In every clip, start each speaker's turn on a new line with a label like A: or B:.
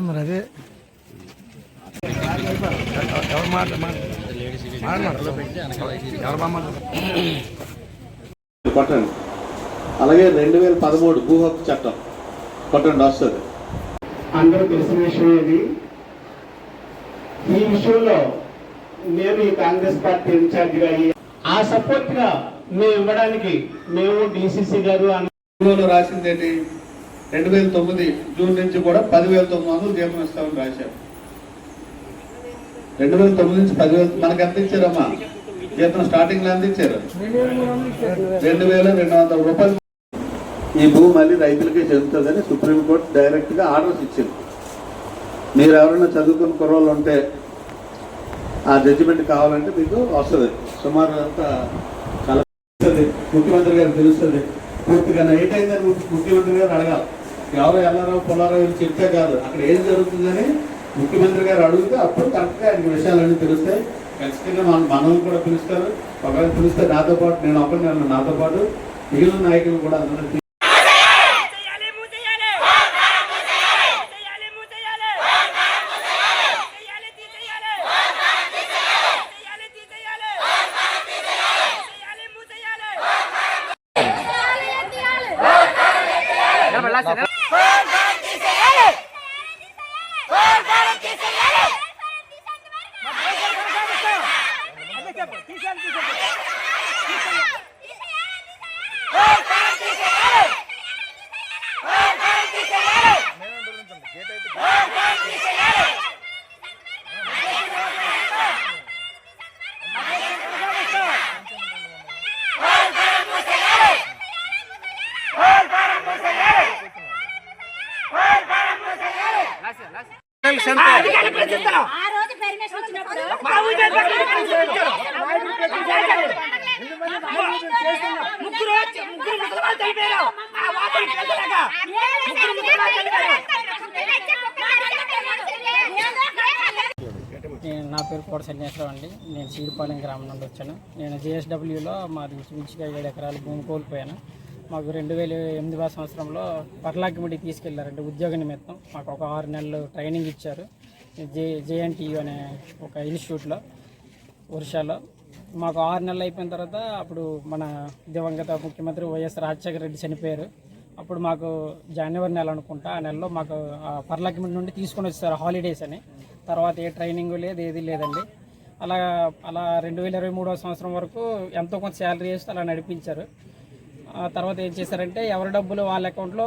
A: మరి అదే
B: కొట్టండి. అలాగే 2013 భూ హక్కు చట్టం కొట్టండి వస్తుంది.
C: అందరూ తెలిసిన విషయం ఇది. ఈ విషయంలో మేము ఈ కాంగ్రెస్ పార్టీ ఇన్ఛార్జిగా ఆ సపోర్ట్ గా మేము ఇవ్వడానికి మేము డిసిసి గారు
B: రాసింది ఏంటి? 2009 జూన్ నుంచి కూడా 10,900 జీతం ఇస్తామని రాశారు. 2009 నుంచి 10,000 మనకు ఎంత ఇచ్చారమ్మా జీతం? స్టార్టింగ్ లో ఎంత ఇచ్చారు? 2,200 రూపాయలు. ఈ భూమి మళ్ళీ రైతులకే చెందుతుందని సుప్రీంకోర్టు డైరెక్ట్ గా ఆర్డర్స్ ఇచ్చింది. మీరు ఎవరైనా చదువుకున్న కుర్రోళ్ళు ఉంటే ఆ జడ్జిమెంట్ కావాలంటే మీకు వస్తుంది. సుమారు అంతా చాలా ముఖ్యమంత్రి గారికి తెలుస్తుంది పూర్తిగా. నైట్ అయిందని ముఖ్యమంత్రి గారు అడగాలి. ఎవరో ఎల్లారావు పుల్లారావు చెప్తే కాదు, అక్కడ ఏం జరుగుతుందని ముఖ్యమంత్రి గారు అడిగితే అప్పుడు కరెక్ట్గా ఆయనకి విషయాలన్నీ తెలుస్తాయి. ఖచ్చితంగా మనల్ని కూడా పిలుస్తారు. ఒకవేళ పిలిస్తే నాతో పాటు నేను ఒకరిని నాతో పాటు మిగిలిన నాయకులు కూడా అందరూ
D: నా పేరు కోట సన్యాసరావు అండి. నేను సీడిపాలెం గ్రామం నుండి వచ్చాను. నేను జేఎస్డబ్ల్యూలో మాది ఇంచుమించుగా 7 ఎకరాల భూమి కోల్పోయాను. మాకు 2008వ సంవత్సరంలో పర్లాకిమిడి తీసుకెళ్లారండి ఉద్యోగ నిమిత్తం. మాకు ఒక 6 నెలలు ట్రైనింగ్ ఇచ్చారు జేఎన్టీయూ అనే ఒక ఇన్స్టిట్యూట్లో ఒరిస్సాలో. మాకు 6 నెలలు అయిపోయిన తర్వాత అప్పుడు మన దివంగత ముఖ్యమంత్రి వైఎస్ రాజశేఖర రెడ్డి చనిపోయారు. అప్పుడు మాకు జనవరి నెల అనుకుంటా, ఆ నెలలో మాకు పర్లాకిమిడి నుండి తీసుకొని వచ్చారు హాలిడేస్ అని. తర్వాత ఏ ట్రైనింగ్ లేదు, ఏది లేదండి. అలా 2023వ సంవత్సరం వరకు ఎంతో కొంత శాలరీ వేస్తే అలా నడిపించారు. తర్వాత ఏం చేశారంటే ఎవరి డబ్బులు వాళ్ళ అకౌంట్లో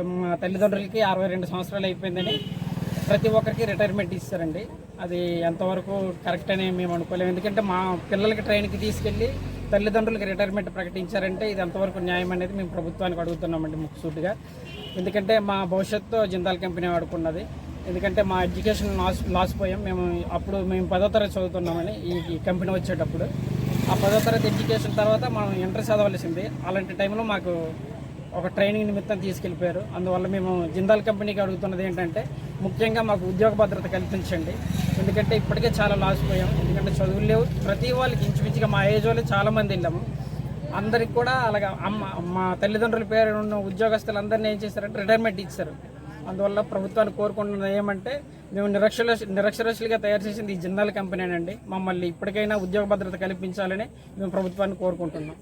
D: మా తల్లిదండ్రులకి 62 సంవత్సరాలు అయిపోయిందని ప్రతి ఒక్కరికి రిటైర్మెంట్ ఇస్తారండి. అది ఎంతవరకు కరెక్ట్ అని మేము అనుకోలేము. ఎందుకంటే మా పిల్లలకి ట్రైన్కి తీసుకెళ్ళి తల్లిదండ్రులకి రిటైర్మెంట్ ప్రకటించారంటే ఇది ఎంతవరకు న్యాయం అనేది మేము ప్రభుత్వానికి అడుగుతున్నామండి ముఖ్యసూటిగా. ఎందుకంటే మా భవిష్యత్తు జిందాల్ కంపెనీ ఆడుకున్నది. ఎందుకంటే మా ఎడ్యుకేషన్ లాస్ పోయాం. మేము 10వ తరగతి చదువుతున్నామని ఈ కంపెనీ వచ్చేటప్పుడు. ఆ 10వ తరగతి ఎడ్యుకేషన్ తర్వాత మనం ఇంటర్ చదవలసింది. అలాంటి టైంలో మాకు ఒక ట్రైనింగ్ నిమిత్తం తీసుకెళ్ళిపోయారు. అందువల్ల మేము జిందాల్ కంపెనీకి అడుగుతున్నది ఏంటంటే ముఖ్యంగా మాకు ఉద్యోగ భద్రత కల్పించండి. ఎందుకంటే ఇప్పటికే చాలా లాస్ పోయాం. ఎందుకంటే చదువులు లేవు. ప్రతి వాళ్ళకి ఇంచుమించుగా మా ఏజ్ వాళ్ళు చాలామంది వెళ్ళాము. అందరికి కూడా అలాగా మా తల్లిదండ్రుల పేరు ఉన్న ఉద్యోగస్తులందరినీ ఏం చేశారంటే రిటైర్మెంట్ ఇచ్చారు. అందువల్ల ప్రభుత్వాన్ని కోరుకుంటున్నది ఏమంటే మేము నిరక్షరాస్యులుగా తయారు చేసింది ఈ జిందాల్ కంపెనీనండి. మమ్మల్ని ఇప్పటికైనా ఉద్యోగ భద్రత కల్పించాలని మేము ప్రభుత్వాన్ని కోరుకుంటున్నాం.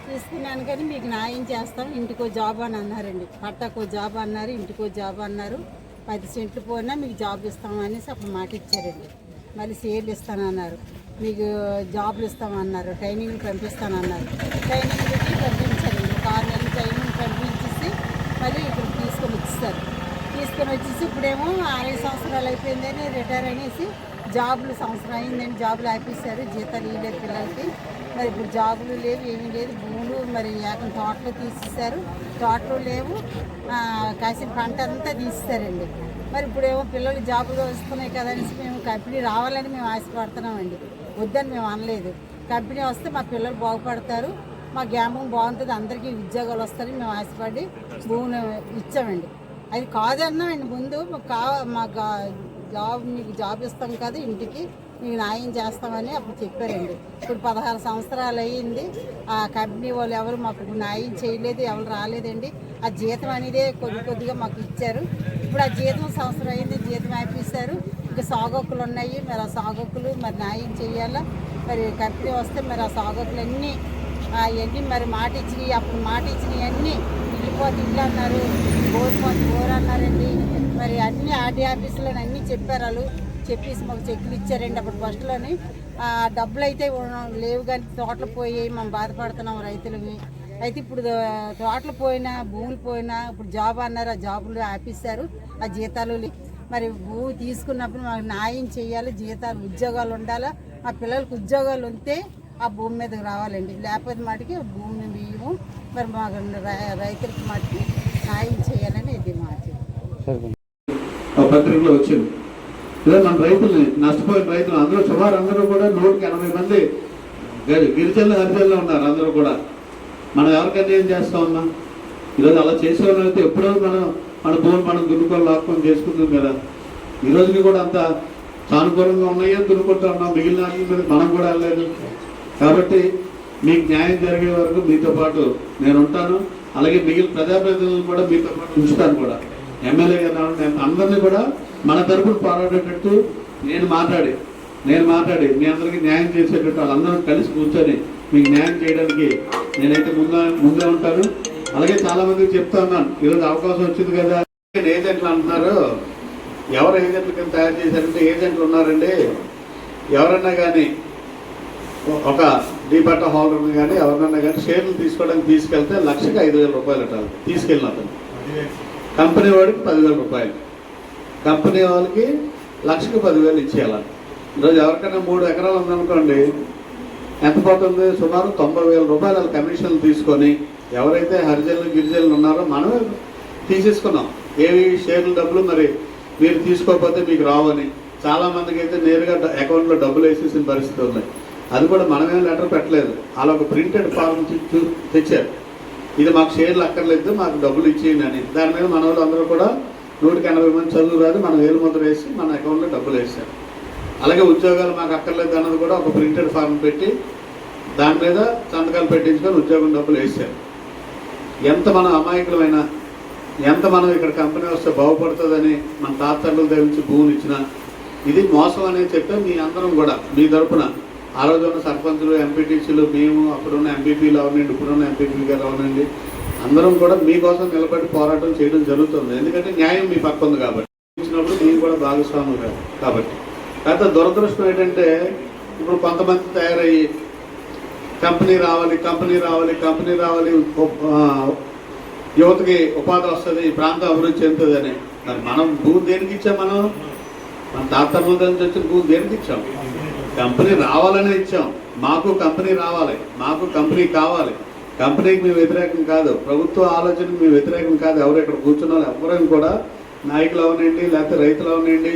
E: తీసుకున్నాను కానీ మీకు న్యాయం చేస్తాం, ఇంటికో జాబ్ అని అన్నారండి. పట్టాకో జాబ్ అన్నారు, ఇంటికో జాబ్ అన్నారు. 10 సెంట్లు పోయినా మీకు జాబ్ ఇస్తామనేసి అప్పుడు మాట ఇచ్చారండి. మళ్ళీ సేల్ ఇస్తానన్నారు, మీకు జాబ్లు ఇస్తామన్నారు, ట్రైనింగ్ పంపిస్తానన్నారు. ట్రైనింగ్ పెట్టి పంపించారండి. ఒక 6 నెలలు ట్రైనింగ్ పంపించేసి మళ్ళీ ఇక్కడ తీసుకొని వచ్చేసి ఇప్పుడేమో 60 సంవత్సరాలు అయిపోయిందని రిటైర్ అనేసి జాబులు సంవత్సరం అయిందని జాబులు ఆపేశారు. జీతాలు ఇవ్వలేదు పిల్లలకి. మరి ఇప్పుడు జాబులు లేవు, ఏమీ లేదు. భూములు మరి ఏకం తోటలో తీసేశారు, తోటలు లేవు, కాసిన పంట అంతా తీసేశారండి. మరి ఇప్పుడేమో పిల్లలు జాబులు వస్తున్నాయి కదనేసి మేము కంపెనీ రావాలని మేము ఆశపడుతున్నామండి. వద్దని మేము అనలేదు. కంపెనీ వస్తే మా పిల్లలు బాగుపడతారు, మా గ్రామం బాగుంటుంది, అందరికీ ఉద్యోగాలు వస్తాయని మేము ఆశపడి భూమిని ఇచ్చామండి. అది కాదన్నామండి ముందు. మీకు జాబ్ ఇస్తాం కదా, ఇంటికి మీకు న్యాయం చేస్తామని అప్పుడు చెప్పారండి. ఇప్పుడు 16 సంవత్సరాలు అయ్యింది. ఆ కంపెనీ వాళ్ళు ఎవరు మాకు న్యాయం చేయలేదు, ఎవరు రాలేదండి. ఆ జీతం అనేదే కొద్దిగా మాకు ఇచ్చారు. ఇప్పుడు ఆ జీతం సంవత్సరం అయింది, జీతం ఆపిస్తారు. ఇంకా సాగొక్కులు ఉన్నాయి, మరి ఆ సాగొక్కులు మరి న్యాయం చేయాలా. మరి కంపెనీ వస్తే మరి ఆ సాగొక్కులన్నీ అవన్నీ మరి మాట ఇచ్చినవి, అప్పుడు మాట ఇచ్చినవి అన్నీ ఇల్లిపోతే ఇల్లు అన్నారు, బోరిపోతే బోర్ అన్నారండి. మరి అన్నీ ఆర్డీ ఆఫీసులో అన్నీ చెప్పారు. వాళ్ళు చెప్పేసి మాకు చెక్కులు ఇచ్చారండి అప్పుడు ఫస్ట్లోని. డబ్బులు అయితే లేవు కానీ తోటలు పోయి మనం బాధపడుతున్నాం రైతులని. అయితే ఇప్పుడు తోటలు పోయినా భూములు పోయినా ఇప్పుడు జాబ్ అన్నారు, ఆ జాబులు ఆపిస్తారు. ఆ జీతాలు మరి భూమి తీసుకున్నప్పుడు మాకు న్యాయం చేయాలి, జీతాలు ఉద్యోగాలు ఉండాలా. మా పిల్లలకు ఉద్యోగాలు ఉంటే ఆ భూమి మీదకి రావాలండి, లేకపోతే మటుకి భూమిని బియ్యము మరి మాకు రైతులకి మటుకి న్యాయం చేయాలని ఇది మాట.
B: పత్రికలో వచ్చింది ఇలా మన రైతుల్ని, నష్టపోయిన రైతులు అందరూ సుమారు అందరూ కూడా 180 మంది గిరిజనులు హరిజనులు ఉన్నారు. అందరూ కూడా మనం ఎవరికైనా ఏం చేస్తా ఉన్నాం? ఈరోజు అలా చేసేవాళ్ళు అయితే ఎప్పుడో మన భూములు మనం దున్నుకొని లాక్కొని చేసుకుంటాం కదా. ఈ రోజుకి కూడా అంత సానుకూలంగా ఉన్నాయో దున్నుకుంటూ ఉన్నాం, మిగిలిన మీద మనం కూడా వెళ్ళలేదు. కాబట్టి మీకు న్యాయం జరిగే వరకు మీతో పాటు నేను ఉంటాను. అలాగే మిగిలిన ప్రజాప్రతినిధులను కూడా మీతో పాటు ఉంచుతాను కూడా. ఎమ్మెల్యే గారు అందరినీ కూడా మన తరపున పోరాడేటట్టు నేను మాట్లాడి మీ అందరికీ న్యాయం చేసేటట్టు వాళ్ళందరూ కలిసి కూర్చొని మీకు న్యాయం చేయడానికి నేనైతే ముందే ఉంటాను. అలాగే చాలా మందికి చెప్తా ఉన్నాను, ఈరోజు అవకాశం వచ్చింది కదా. ఏజెంట్లు అంటున్నారు, ఎవరు ఏజెంట్ల కింద తయారు చేశారంటే ఏజెంట్లు ఉన్నారండి. ఎవరన్నా కానీ ఒక డీపట్ట హోల్డర్ని కానీ ఎవరినన్నా కానీ షేర్లు తీసుకోవడానికి తీసుకెళ్తే లక్షకి 5,000 రూపాయలు అట్టాలి. తీసుకెళ్ళిన అతను కంపెనీ వాడికి 10,000 రూపాయలు, కంపెనీ వాళ్ళకి లక్షకి 10,000 ఇచ్చేయాలి. ఈరోజు ఎవరికైనా 3 ఎకరాలు ఉందనుకోండి, ఎంత పోతుంది? సుమారు 90,000 రూపాయల కమిషన్లు తీసుకొని ఎవరైతే హరిజనులు గిరిజనులు ఉన్నారో మనమే తీసేసుకున్నాం. ఏవి షేర్ల డబ్బులు మరి మీరు తీసుకోకపోతే మీకు రావని చాలా మందికి అయితే నేరుగా అకౌంట్లో డబ్బులు వేసేసిన పరిస్థితి ఉన్నాయి. అది కూడా మనమేం లెటర్ పెట్టలేదు, అలా ఒక ప్రింటెడ్ ఫార్మ్ తెచ్చారు. ఇది మాకు షేర్లు అక్కర్లేదు, మాకు డబ్బులు ఇచ్చేయండి అని. దాని మీద మన వాళ్ళు అందరూ కూడా 180 మంది చదువు రాదు, మనం వేలుముద్ర వేసి మన అకౌంట్లో డబ్బులు వేసారు. అలాగే ఉద్యోగాలు మాకు అక్కర్లేదు అన్నది కూడా ఒక ప్రింటెడ్ ఫార్మ్ పెట్టి దాని మీద సంతకాలు పెట్టించుకొని ఉద్యోగం డబ్బులు వేసారు. ఎంత మనం అమాయకులమైనా, ఎంత మనం ఇక్కడ కంపెనీ వస్తే బాగుపడుతుందని మన తాతలు తెచ్చి భూములు ఇచ్చినా ఇది మోసం అనేది చెప్పే మీ అందరం కూడా మీ తరపున ఆ రోజు ఉన్న సర్పంచులు, ఎంపీటీసీలు, మేము అప్పుడున్న ఎంపీపీలు అవనండి, ఇప్పుడున్న ఎంపీపీ గారు అవనండి, అందరం కూడా మీకోసం నిలబడి పోరాటం చేయడం జరుగుతుంది. ఎందుకంటే న్యాయం మీ పక్క ఉంది కాబట్టి, ఇచ్చినప్పుడు మీరు కూడా భాగస్వాములు కాదు కాబట్టి. కాకపోతే దురదృష్టం ఏంటంటే ఇప్పుడు కొంతమంది తయారయ్యి కంపెనీ రావాలి, యువతకి ఉపాధి వస్తుంది, ప్రాంతం అభివృద్ధి చెందుతుందని. మరి మనం భూమి దేనికి ఇచ్చాం? మన తాతల నుంచి వచ్చిన భూమి దేనికి ఇచ్చాం? కంపెనీ రావాలనే ఇచ్చాం. మాకు కంపెనీ రావాలి, మాకు కంపెనీ కావాలి. కంపెనీకి మేము వ్యతిరేకం కాదు, ప్రభుత్వ ఆలోచనకి మేము వ్యతిరేకం కాదు. ఎవరు ఇక్కడ కూర్చున్నారు ఎవరైనా కూడా నాయకులు అవనండి, లేకపోతే రైతులు అవనండి,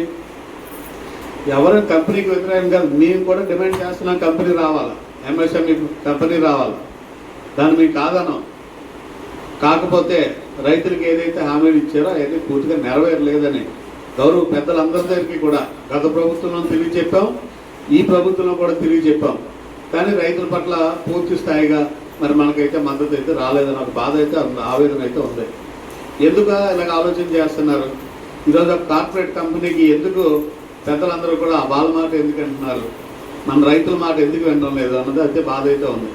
B: ఎవరైనా కంపెనీకి వ్యతిరేకం కాదు. మేము కూడా డిమాండ్ చేస్తున్నాం, కంపెనీ రావాలి, ఎంఎస్ఎంఈ కంపెనీ రావాలి. దాన్ని మీకు కాదనం. కాకపోతే రైతులకు ఏదైతే హామీలు ఇచ్చారో అవన్నీ పూర్తిగా నెరవేరలేదని గౌరవ పెద్దలందరి దగ్గరికి కూడా గత ప్రభుత్వంలో తిరిగి చెప్పాం, ఈ ప్రభుత్వంలో కూడా తిరిగి చెప్పాం. కానీ రైతుల పట్ల పూర్తి స్థాయిగా మరి మనకైతే మద్దతు అయితే రాలేదని ఒక బాధ అయితే ఆవేదన అయితే ఉంది. ఎందుకు ఇలాగ ఆలోచన చేస్తున్నారు? ఈరోజు ఒక కార్పొరేట్ కంపెనీకి ఎందుకు పెద్దలందరూ కూడా వాళ్ళ మాట ఎందుకు అంటున్నారు, మన రైతుల మాట ఎందుకు వినడం లేదు అన్నది అయితే బాధ అయితే ఉంది.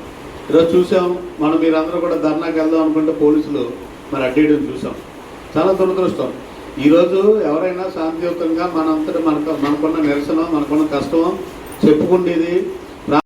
B: ఈరోజు చూసాం మనం, మీరందరూ కూడా ధర్నాకి వెళ్దాం అనుకుంటే పోలీసులు మరి అడ్డేయడం చూసాం. చాలా దురదృష్టం. ఈరోజు ఎవరైనా శాంతియుతంగా మనంతటా మనకున్న నిరసన, మనకున్న కష్టం చెప్పుకుండేది